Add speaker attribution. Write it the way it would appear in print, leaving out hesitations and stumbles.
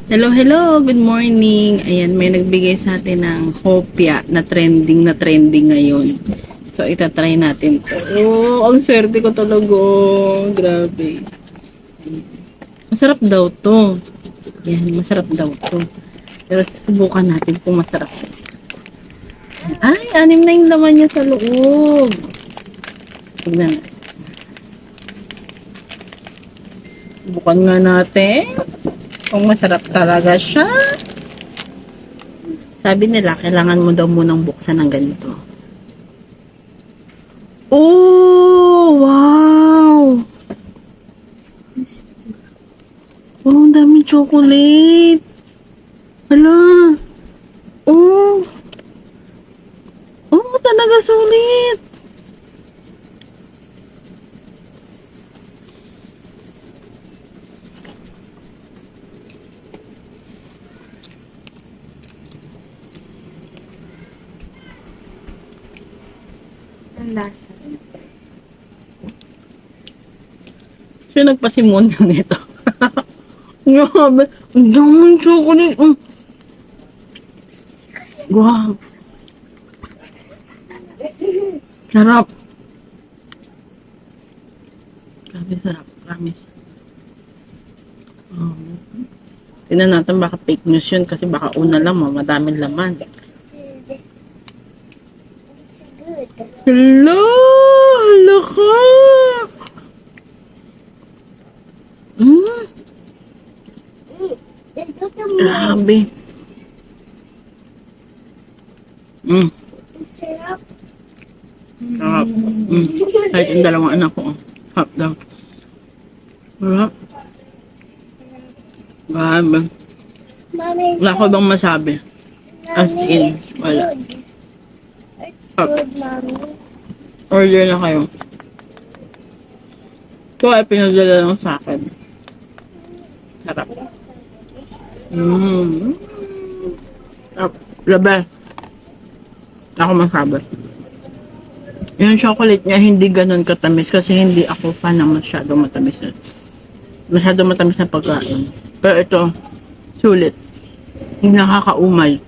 Speaker 1: Hello, hello! Good morning! Ayan, may nagbigay sa atin ng hopya na trending ngayon. So, itatry natin to. Oh, ang swerte ko talaga. Grabe. Masarap daw to. Yan, masarap daw to. Pero subukan natin kung masarap. Ay, 6 na yung laman niya sa loob. Tignan natin. Subukan nga natin. Kung masarap talaga siya. Sabi nila, kailangan mo daw munang buksan ng ganito. Oh! Wow! Oh, ang daming chocolate. Hala. Oh. Oh, talaga sulit.
Speaker 2: Ang lasa.
Speaker 1: Siya nagpasimon na nito. Grabe. Ang daming chocolate. Wow. Sarap. Grabe sarap. Promise. Tingnan natin baka fake news yun kasi baka una lang madaming laman.
Speaker 2: It's good.
Speaker 1: Hello! Hala ka! Grabe.
Speaker 2: Sarap.
Speaker 1: Sarap. Kahit yung dalawang anak ko. Sarap daw. Sarap. Grabe.
Speaker 2: Mommy,
Speaker 1: Wala ko bang masabi? As in, wala.
Speaker 2: Good, mommy.
Speaker 1: Order na kayo. Ito ay pinadala lang sa akin. Sarap. Sarap. Labi. Ako masabi. Yung chocolate niya hindi ganun katamis kasi hindi ako fan ng masyadong matamis na pagkain. Pero ito, sulit. Hindi nakakaumay.